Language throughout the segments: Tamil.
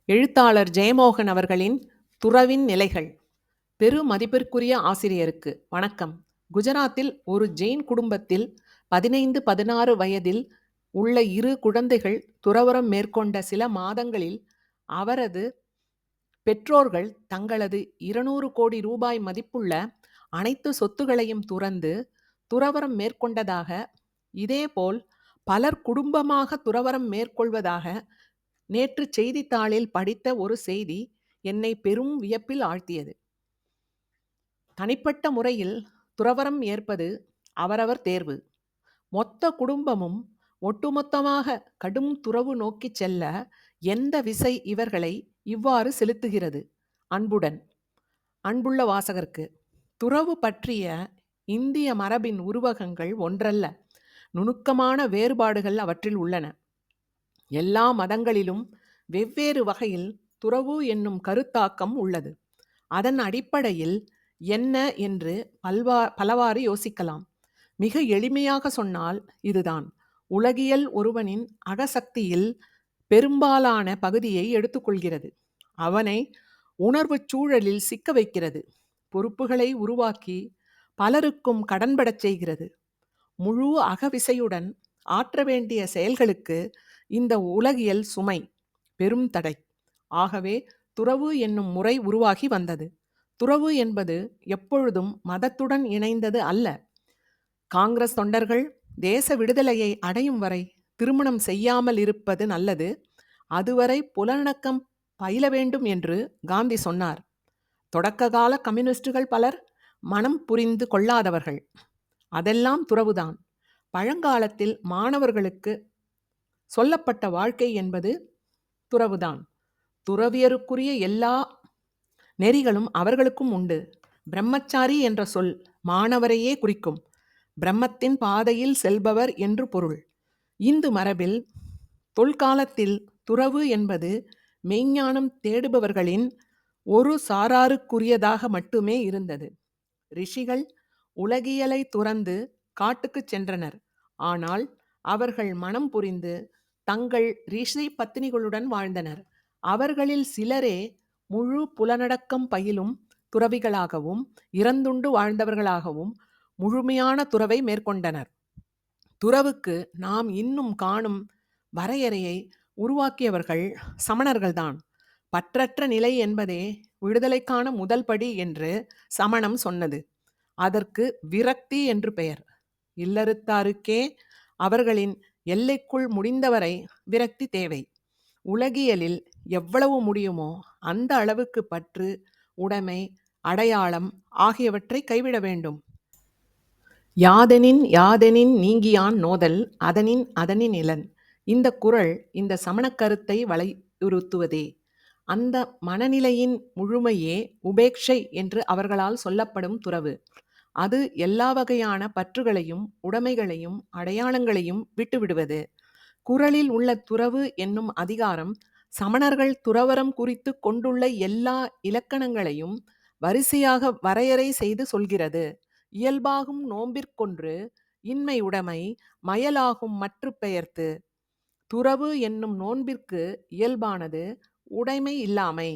எழுத்தாளர் ஜெயமோகன் அவர்களின் துறவின் நிலைகள். பெரு மதிப்பிற்குரிய ஆசிரியருக்கு வணக்கம். குஜராத்தில் ஒரு ஜெயின் குடும்பத்தில் 15-16 வயதில் உள்ள 2 குழந்தைகள் துறவறம் மேற்கொண்ட சில மாதங்களில் அவரது பெற்றோர்கள் தங்களது 200 கோடி ரூபாய் மதிப்புள்ள அனைத்து சொத்துகளையும் துறந்து துறவறம் மேற்கொண்டதாக, இதேபோல் பலர் குடும்பமாக துறவரம் மேற்கொள்வதாக நேற்று செய்தித்தாளில் படித்த ஒரு செய்தி என்னை பெரும் வியப்பில் ஆழ்த்தியது. தனிப்பட்ட முறையில் துறவறம் ஏற்பது அவரவர் தேர்வு. மொத்த குடும்பமும் ஒட்டுமொத்தமாக கடும் துறவு நோக்கிச் செல்ல எந்த விசை இவர்களை இவ்வாறு செலுத்துகிறது? அன்புள்ள வாசகர்க்கு, துறவு பற்றிய இந்திய மரபின் உருவகங்கள் ஒன்றல்ல, நுணுக்கமான வேறுபாடுகள் அவற்றில் உள்ளன. எல்லா மதங்களிலும் வெவ்வேறு வகையில் துறவு என்னும் கருத்தாக்கம் உள்ளது. அதன் அடிப்படையில் என்ன என்று பலவாறு யோசிக்கலாம். மிக எளிமையாக சொன்னால் இதுதான். உலகியல் ஒருவனின் அகசக்தியில் பெரும்பாலான பகுதியை எடுத்துக்கொள்கிறது. அவனை உணர்வுச் சூழலில் சிக்க வைக்கிறது. பொறுப்புகளை உருவாக்கி பலருக்கும் கடன்படச் செய்கிறது. முழு அகவிசையுடன் ஆற்ற வேண்டிய செயல்களுக்கு இந்த உலகியல் சுமை பெரும் தடை. ஆகவே துறவு என்னும் முறை உருவாகி வந்தது. துறவு என்பது எப்பொழுதும் மதத்துடன் இணைந்தது அல்ல. காங்கிரஸ் தொண்டர்கள் தேச விடுதலையை அடையும் வரை திருமணம் செய்யாமல் இருப்பது நல்லது, அதுவரை புலனடக்கம் பயில வேண்டும் என்று காந்தி சொன்னார். தொடக்க கால கம்யூனிஸ்டுகள் பலர் மனம் புரிந்து கொள்ளாதவர்கள். அதெல்லாம் துறவுதான். பழங்காலத்தில் மாணவர்களுக்கு சொல்லப்பட்ட வாழ்க்கை என்பது துறவுதான். துறவியருக்குரிய எல்லா நெறிகளும் அவர்களுக்கும் உண்டு. பிரம்மச்சாரி என்ற சொல் மாணவரையே குறிக்கும். பிரம்மத்தின் பாதையில் செல்பவர் என்று பொருள். இந்து மரபில் தொல்காலத்தில் துறவு என்பது மெய்ஞானம் தேடுபவர்களின் ஒரு சாராருக்குரியதாக மட்டுமே இருந்தது. ரிஷிகள் உலகியலை துறந்து காட்டுக்குச் சென்றனர். ஆனால் அவர்கள் மனம் புரிந்து தங்கள் ரிஷி பத்தினிகளுடன் வாழ்ந்தனர். அவர்களில் சிலரே முழு புலனடக்கம் பயிலும் துறவிகளாகவும் இறந்துண்டு வாழ்ந்தவர்களாகவும் முழுமையான துறவை மேற்கொண்டனர். துறவுக்கு நாம் இன்னும் காணும் வரையறையை உருவாக்கியவர்கள் சமணர்கள்தான். பற்றற்ற நிலை என்பதே விடுதலைக்கான முதல் படி என்று சமணம் சொன்னது. அதற்கு விரக்தி என்று பெயர். இல்லறத்தாருக்கே அவர்களின் எல்லைக்குள் முடிந்தவரை விரக்தி தேவை. உலகியலில் எவ்வளவு முடியுமோ அந்த அளவுக்கு பற்று, உடைமை, அடையாளம் ஆகியவற்றை கைவிட வேண்டும். யாதெனின் நீங்கியான் நோதல் அதனின் இலன். இந்த குறள் இந்த சமணக் கருத்தை வலியுறுத்துவதே. அந்த மனநிலையின் முழுமையே உபேக்ஷை என்று அவர்களால் சொல்லப்படும் துறவு. அது எல்லா வகையான பற்றுகளையும் உடைமைகளையும் அடையாளங்களையும் விட்டுவிடுவது. குறளில் உள்ள துறவு என்னும் அதிகாரம் சமணர்கள் துறவறம் குறித்து கொண்டுள்ள எல்லா இலக்கணங்களையும் வரிசையாக வரையறை செய்து சொல்கிறது. இயல்பாகும் நோன்பிற்கொன்று இன்மை உடைமை மயலாகும் மற்று பெயர்த்து. துறவு என்னும் நோன்பிற்கு இயல்பானது உடைமை இல்லாமை,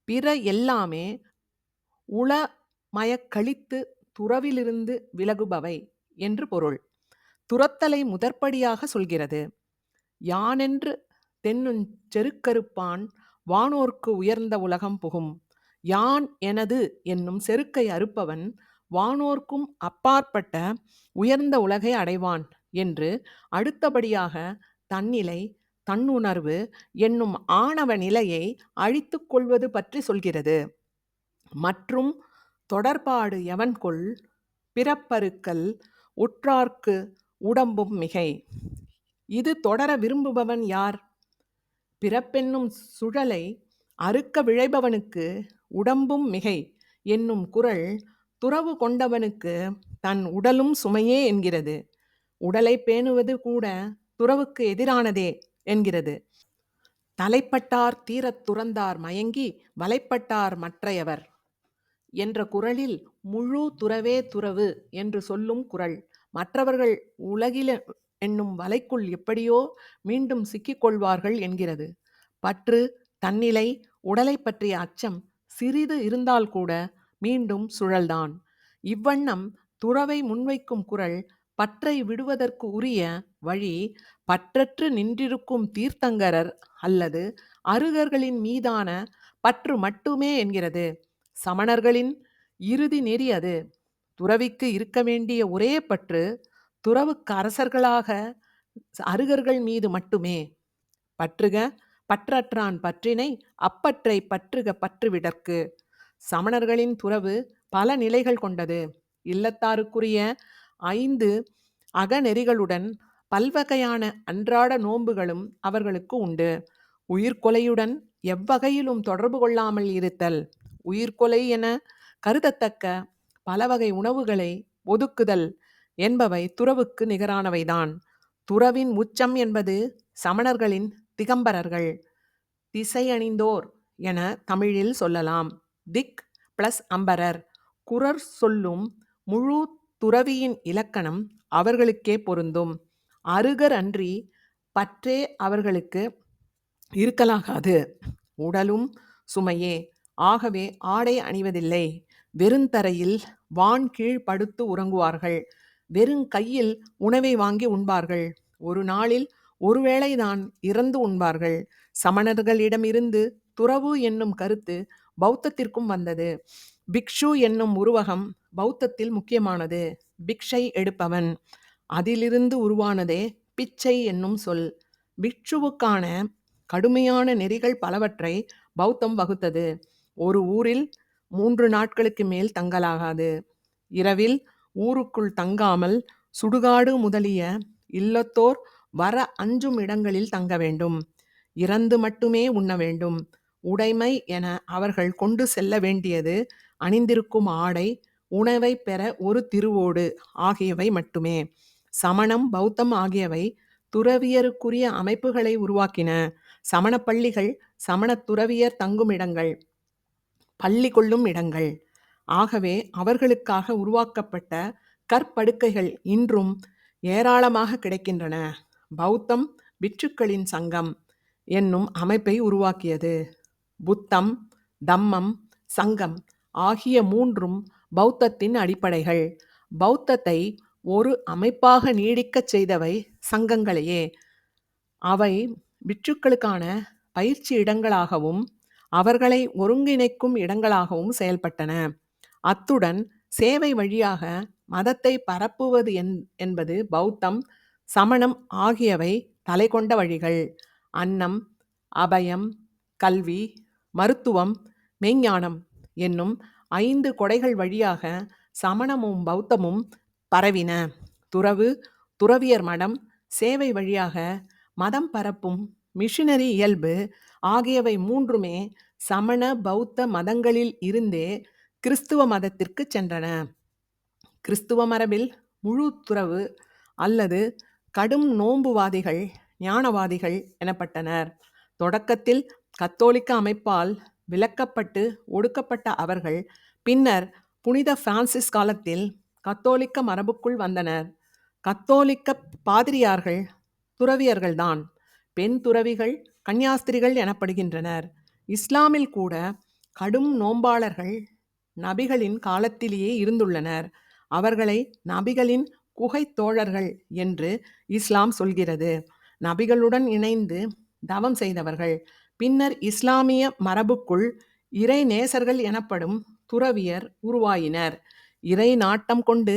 பிற எல்லாமே உளமயக்கழித்து துறவிலிருந்து விலகுபவை என்று பொருள். துறத்தலை முதற்படியாக சொல்கிறது. யானென்று தென்னுஞ் செருக்கறுப்பான் வானோர்க்கு உயர்ந்த உலகம் புகும். யான் எனது என்னும் செருக்கை அறுப்பவன் வானோர்க்கும் அப்பாற்பட்ட உயர்ந்த உலகை அடைவான் என்று அடுத்தபடியாக தன்னிலை, தன்னுணர்வு என்னும் ஆணவ நிலையை அழித்துக் கொள்வது பற்றி சொல்கிறது. மற்றும் தொடர்பாடு எவன்கொல் பிறப்பறுக்கல் உற்றார்க்கு உடம்பும் மிகை. இது தொடர விரும்புபவன் யார்? பிறப்பென்னும் சுழலை அறுக்க விழைபவனுக்கு உடம்பும் மிகை என்னும் குறள் துறவு கொண்டவனுக்கு தன் உடலும் சுமையே என்கிறது. உடலை பேணுவது கூட துறவுக்கு எதிரானதே என்கிறது. தலைப்பட்டார் தீரத் துறந்தார் மயங்கி வலைப்பட்டார் மற்றையவர் என்ற குறளில் முழு துறவே துறவு என்று சொல்லும் குறள் மற்றவர்கள் உலகில் என்னும் வலைக்குள் எப்படியோ மீண்டும் சிக்கிக்கொள்வார்கள் என்கிறது. பற்று, தன்னிலை உடலை பற்றிய அச்சம் சிறிது இருந்தால் கூட மீண்டும் சுழல்தான். இவ்வண்ணம் துறவை முன்வைக்கும் குரல் பற்றை விடுவதற்கு உரிய வழி பற்றற்று நின்றிருக்கும் தீர்த்தங்கரர் அல்லது அருகர்களின் மீதான பற்று மட்டுமே என்கிறது. சமணர்களின் இறுதி நெறி அது. துறவிக்கு இருக்க வேண்டிய ஒரே பற்று துறவுக்கு அரசர்களாக அருகர்கள் மீது மட்டுமே. பற்றுக பற்றற்றான் பற்றினை அப்பற்றை பற்றுக பற்றுவிடற்கு. சமணர்களின் துறவு பல நிலைகள் கொண்டது. இல்லத்தாருக்குரிய 5 அகநெறிகளுடன் பல்வகையான அன்றாட நோன்புகளும் அவர்களுக்கு உண்டு. உயிர்கொலையுடன் எவ்வகையிலும் தொடர்பு கொள்ளாமல் இருத்தல், உயிர்கொலை என கருதத்தக்க பலவகை உணவுகளை ஒதுக்குதல் என்பவை துறவுக்கு நிகரானவைதான். துறவின் உச்சம் என்பது சமணர்களின் திகம்பரர்கள், திசை அணிந்தோர் என தமிழில் சொல்லலாம். திக் பிளஸ் அம்பரர். குறர் சொல்லும் முழு துறவியின் இலக்கணம் அவர்களுக்கே பொருந்தும். அருகர் அன்றி பற்றே அவர்களுக்கு இருக்கலாகாது. உடலும் சுமையே. ஆகவே ஆடை அணிவதில்லை. வெறுந்தரையில் வான் கீழ் படுத்து உறங்குவார்கள். வெறுங்கையில் உணவை வாங்கி உண்பார்கள். ஒரு நாளில் ஒருவேளைதான் இறந்து உண்பார்கள். சமணர்களிடமிருந்து துறவு என்னும் கருத்து பௌத்தத்திற்கும் வந்தது. பிக்ஷு என்னும் உருவகம் பௌத்தத்தில் முக்கியமானது. பிக்ஷை எடுப்பவன். அதிலிருந்து உருவானதே பிச்சை என்னும் சொல். பிக்ஷுவுக்கான கடுமையான நெறிகள் பலவற்றை பௌத்தம் வகுத்தது. ஒரு ஊரில் 3 நாட்களுக்கு மேல் தங்கலாகாது. இரவில் ஊருக்குள் தங்காமல் சுடுகாடு முதலிய இல்லத்தோர் வர அஞ்சும் இடங்களில் தங்க வேண்டும். இறந்து மட்டுமே உண்ண வேண்டும். உடைமை என அவர்கள் கொண்டு செல்ல வேண்டியது அணிந்திருக்கும் ஆடை, உணவை பெற ஒரு திருவோடு ஆகியவை மட்டுமே. சமணம் பௌத்தம் ஆகியவை துறவியருக்குரிய அமைப்புகளை உருவாக்கின. சமண பள்ளிகள் சமண துறவியர் தங்கும் இடங்கள், பள்ளி கொள்ளும் இடங்கள். ஆகவே அவர்களுக்காக உருவாக்கப்பட்ட கற்படுக்கைகள் இன்றும் ஏராளமாக கிடைக்கின்றன. பௌத்தம் பிட்சுக்களின் சங்கம் என்னும் அமைப்பை உருவாக்கியது. புத்தம், தம்மம், சங்கம் ஆகிய 3ம் பௌத்தத்தின் அடிப்படைகள். பௌத்தத்தை ஒரு அமைப்பாக நீடிக்கச் செய்தவை சங்கங்களையே. அவை பிட்சுக்களுக்கான பயிற்சி இடங்களாகவும் அவர்களை ஒருங்கிணைக்கும் இடங்களாகவும் செயல்பட்டன. அத்துடன் சேவை வழியாக மதத்தை பரப்புவது என்பது பௌத்தம், சமணம் ஆகியவை தலை கொண்ட வழிகள். அன்னம், அபயம், கல்வி, மருத்துவம், மெய்ஞானம் என்னும் 5 கொடைகள் வழியாக சமணமும் பௌத்தமும் பரவின. துறவு, துறவியர் மடம், சேவை வழியாக மதம் பரப்பும் மிஷினரி இயல்பு ஆகியவை 3மே சமண பௌத்த மதங்களில் இருந்தே கிறிஸ்துவ மதத்திற்கு சென்றன. கிறிஸ்துவ மரபில் முழு துறவு அல்லது கடும் நோன்புவாதிகள் ஞானவாதிகள் எனப்பட்டனர். தொடக்கத்தில் கத்தோலிக்க அமைப்பால் விலக்கப்பட்டு ஒடுக்கப்பட்ட அவர்கள் பின்னர் புனித பிரான்சிஸ் காலத்தில் கத்தோலிக்க மரபுக்குள் வந்தனர். கத்தோலிக்க பாதிரியார்கள் துறவியர்கள்தான். பெண் துறவிகள் கன்னியாஸ்திரிகள் எனப்படுகின்றனர். இஸ்லாமில் கூட கடும் நோன்பாளர்கள் நபிகளின் காலத்திலேயே இருந்துள்ளனர். அவர்களை நபிகளின் குகை தோழர்கள் என்று இஸ்லாம் சொல்கிறது. நபிகளுடன் இணைந்து தவம் செய்தவர்கள். பின்னர் இஸ்லாமிய மரபுக்குள் இறை நேசர்கள் எனப்படும் துறவியர் உருவாயினர். இறை நாட்டம் கொண்டு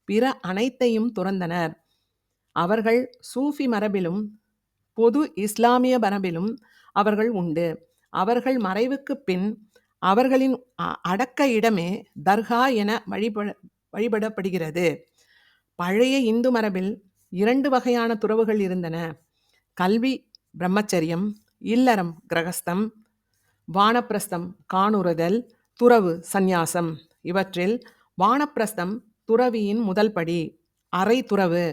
பிற அனைத்தையும் துறந்தனர். அவர்கள் சூஃபி மரபிலும் பொது இஸ்லாமிய மரபிலும் அவர்கள் உண்டு. அவர்கள் மறைவுக்கு பின் அவர்களின் அடக்க இடமே தர்கா என வழிபடப்படுகிறது. பழைய இந்து மரபில் 2 வகையான துறவுகள் இருந்தன. கல்வி பிரம்மச்சரியம், இல்லறம் கிரகஸ்தம், வானப்பிரஸ்தம் காணுறுதல், துறவு சந்நியாசம். இவற்றில் வானப்பிரஸ்தம் துறவியின் முதல் படி, அரை துறவு.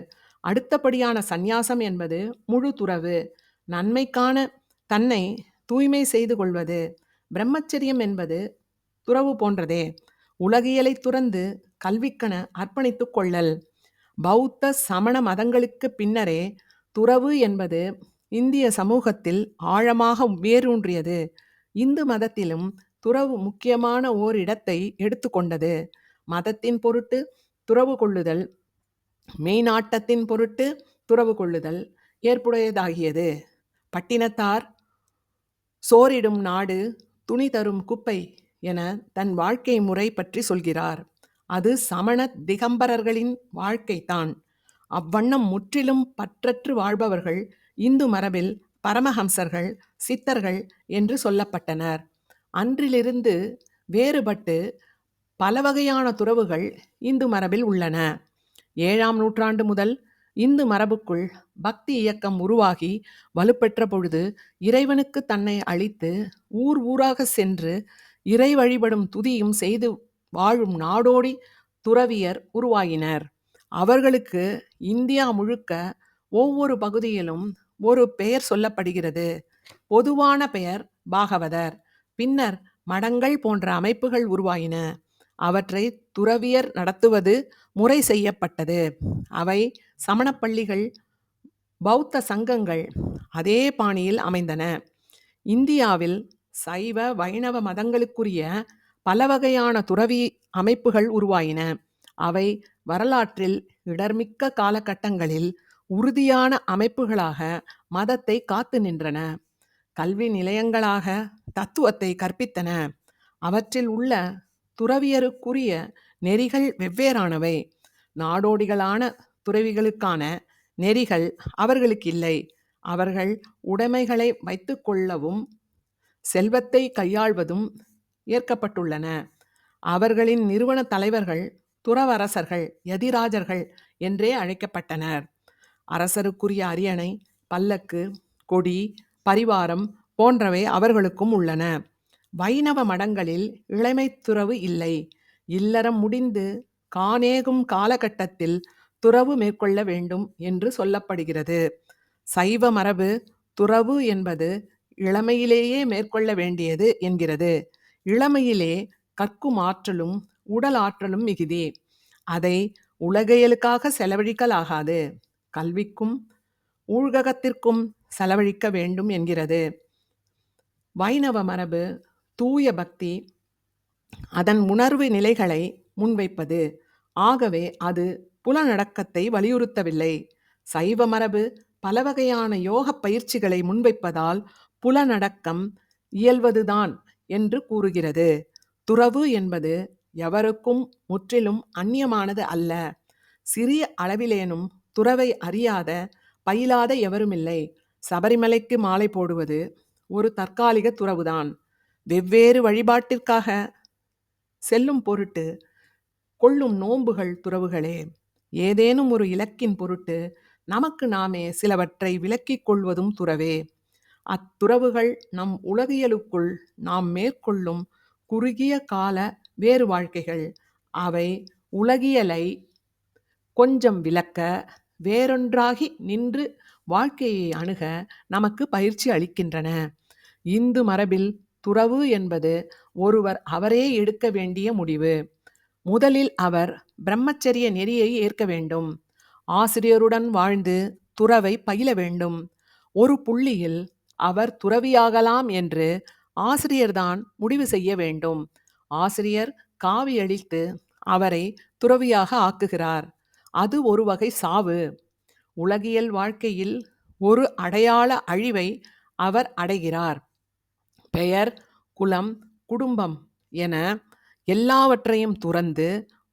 அடுத்தபடியான சந்நியாசம் என்பது முழு துறவு, நன்மைக்கான தன்னை தூய்மை செய்து கொள்வது. பிரம்மச்சரியம் என்பது துறவு போன்றதே, உலகியலை துறந்து கல்விக்கென அர்ப்பணித்துக் கொள்ளல். பௌத்த சமண மதங்களுக்கு பின்னரே துறவு என்பது இந்திய சமூகத்தில் ஆழமாக வேரூன்றியது. இந்து மதத்திலும் துறவு முக்கியமான ஓர் இடத்தை எடுத்துக்கொண்டது. மதத்தின் பொருட்டு துறவு கொள்ளுதல், மெய்நாட்டத்தின் பொருட்டு துறவு கொள்ளுதல் ஏற்புடையதாகியது. பட்டினத்தார் சோறிடும் நாடு, துணி தரும் குப்பை என தன் வாழ்க்கை முறை பற்றி சொல்கிறார். அது சமண திகம்பரர்களின் வாழ்க்கைத்தான். அவ்வண்ணம் முற்றிலும் பற்றற்று வாழ்பவர்கள் இந்து மரபில் பரமஹம்சர்கள், சித்தர்கள் என்று சொல்லப்பட்டனர். அன்றிலிருந்து வேறுபட்டு பல வகையான துறவுகள் இந்து மரபில் உள்ளன. 7ஆம் நூற்றாண்டு முதல் இந்து மரபுக்குள் பக்தி இயக்கம் உருவாகி வலுப்பெற்ற பொழுது இறைவனுக்கு தன்னை அளித்து ஊர் ஊராக சென்று இறை வழிபடும் துதியும் செய்து வாழும் நாடோடி துறவியர் உருவாகினர். அவர்களுக்கு இந்தியா முழுக்க ஒவ்வொரு பகுதியிலும் ஒரு பெயர் சொல்லப்படுகிறது. பொதுவான பெயர் பாகவதர். பின்னர் மடங்கள் போன்ற அமைப்புகள் உருவாயின. அவற்றை துறவியர் நடத்துவது முறை செய்யப்பட்டது. அவை சமணப்பள்ளிகள், பௌத்த சங்கங்கள் அதே பாணியில் அமைந்தன. இந்தியாவில் சைவ வைணவ மதங்களுக்குரிய பல வகையான துறவி அமைப்புகள் உருவாயின. அவை வரலாற்றில் இடர்மிக்க காலகட்டங்களில் உறுதியான அமைப்புகளாக மதத்தை காத்து நின்றன. கல்வி நிலையங்களாக தத்துவத்தை கற்பித்தன. அவற்றில் உள்ள துறவியருக்குரிய நெறிகள் வெவ்வேறானவை. நாடோடிகளான துறவிகளுக்கான நெறிகள் அவர்களுக்கு இல்லை. அவர்கள் உடைமைகளை வைத்து கொள்ளவும் செல்வத்தை கையாள்வதும் ஏற்கப்பட்டுள்ளன. அவர்களின் நிறுவன தலைவர்கள் துறவரசர்கள், யதிராஜர்கள் என்றே அழைக்கப்பட்டனர். அரசருக்குரிய அரியணை, பல்லக்கு, கொடி, பரிவாரம் போன்றவை அவர்களுக்கும் உள்ளன. வைணவ மடங்களில் இளமை துறவு இல்லை. இல்லறம் முடிந்து கானேகும் காலகட்டத்தில் துறவு மேற்கொள்ள வேண்டும் என்று சொல்லப்படுகிறது. சைவ மரபு துறவு என்பது இளமையிலேயே மேற்கொள்ள வேண்டியது என்கிறது. இளமையிலே கற்கும் ஆற்றலும் உடல் ஆற்றலும் மிகுதி. அதை உலகியலுக்காக செலவழிக்கலாகாது. கல்விக்கும் ஊழ்கத்திற்கும் செலவழிக்க வேண்டும் என்கிறது. வைணவ மரபு தூய பக்தி, அதன் உணர்வு நிலைகளை முன்வைப்பது. ஆகவே அது புலனடக்கத்தை வலியுறுத்தவில்லை. சைவ மரபு பல வகையான யோக பயிற்சிகளை முன்வைப்பதால் புலனடக்கம் இயல்வதுதான் என்று கூறுகிறது. துறவு என்பது எவருக்கும் முற்றிலும் அந்நியமானது அல்ல. சிறிய அளவிலேனும் துறவை அறியாத பயிலாத எவருமில்லை. சபரிமலைக்கு மாலை போடுவது ஒரு தற்காலிக துறவுதான். வெவ்வேறு வழிபாட்டிற்காக செல்லும் பொருட்டு கொள்ளும் நோன்புகள் துறவுகளே. ஏதேனும் ஒரு இலக்கின் பொருட்டு நமக்கு நாமே சிலவற்றை விலக்கிக் கொள்வதும் துறவே. அத்துறவுகள் நம் உலகியலுக்குள் நாம் மேற்கொள்ளும் குறுகிய கால வேறு வாழ்க்கைகள். அவை உலகியலை கொஞ்சம் விலக்க, வேறொன்றாகி நின்று வாழ்க்கையை அணுக நமக்கு பயிற்சி அளிக்கின்றன. இந்து மரபில் துறவு என்பது ஒருவர் அவரே எடுக்க வேண்டிய முடிவு. முதலில் அவர் பிரம்மச்சரிய நெறியை ஏற்க வேண்டும். ஆசிரியருடன் வாழ்ந்து துறவை பயில வேண்டும். ஒரு புள்ளியில் அவர் துறவியாகலாம் என்று ஆசிரியர்தான் முடிவு செய்ய வேண்டும். ஆசிரியர் காவியளித்து அவரை துறவியாக ஆக்குகிறார். அது ஒரு வகை சாவு. உலகியல் வாழ்க்கையில் ஒரு அடையாள அழிவை அவர் அடைகிறார். பெயர், குலம், குடும்பம் என எல்லாவற்றையும் துறந்து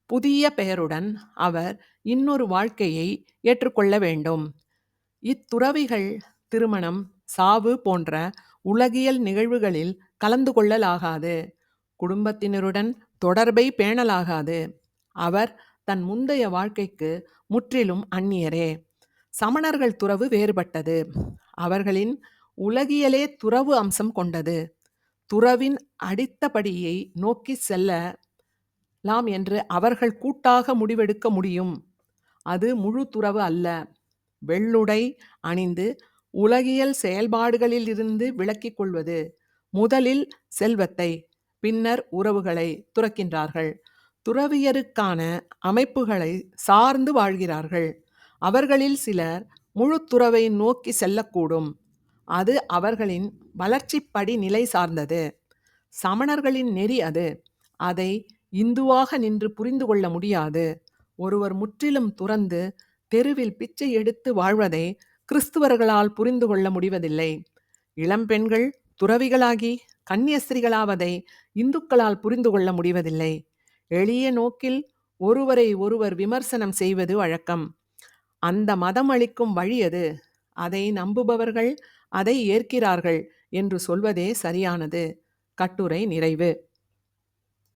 புதிய பெயருடன் அவர் இன்னொரு வாழ்க்கையை ஏற்றுக்கொள்ள வேண்டும். இத்துறவிகள் திருமணம், சாவு போன்ற உலகியல் நிகழ்வுகளில் கலந்து கொள்ளலாகாது. குடும்பத்தினருடன் தொடர்பை பேணலாகாது. அவர் தன் முந்தைய வாழ்க்கைக்கு முற்றிலும் அந்நியரே. சமணர்கள் துறவு வேறுபட்டது. அவர்களின் உலகியலே துறவு அம்சம் கொண்டது. துறவின் அடித்தபடியை நோக்கி செல்லலாம் என்று அவர்கள் கூட்டாக முடிவெடுக்க முடியும். அது முழு துறவு அல்ல. வெள்ளுடை அணிந்து உலகியல் செயல்பாடுகளிலிருந்து விலக்கிக் கொள்வது. முதலில் செல்வத்தை, பின்னர் உறவுகளை துறக்கின்றார்கள். துறவியருக்கான அமைப்புகளை சார்ந்து வாழ்கிறார்கள். அவர்களில் சிலர் முழு துறவை நோக்கி செல்லக்கூடும். அது அவர்களின் வளர்ச்சிப்படி நிலை சார்ந்தது. சமணர்களின் நெறி அது. அதை இந்துவாக நின்று புரிந்து கொள்ள முடியாது. ஒருவர் முற்றிலும் துறந்து தெருவில் பிச்சை எடுத்து வாழ்வதை கிறிஸ்துவர்களால் புரிந்து கொள்ள முடிவதில்லை. இளம்பெண்கள் துறவிகளாகி கன்னியஸ்திரிகளாவதை இந்துக்களால் புரிந்து கொள்ள முடிவதில்லை. எளிய நோக்கில் ஒருவரை ஒருவர் விமர்சனம் செய்வது வழக்கம். அந்த மதம் அளிக்கும் வழி அது. அதை நம்புபவர்கள் அதை ஏற்கிறார்கள் என்று சொல்வதே சரியானது. கட்டுரை நிறைவு.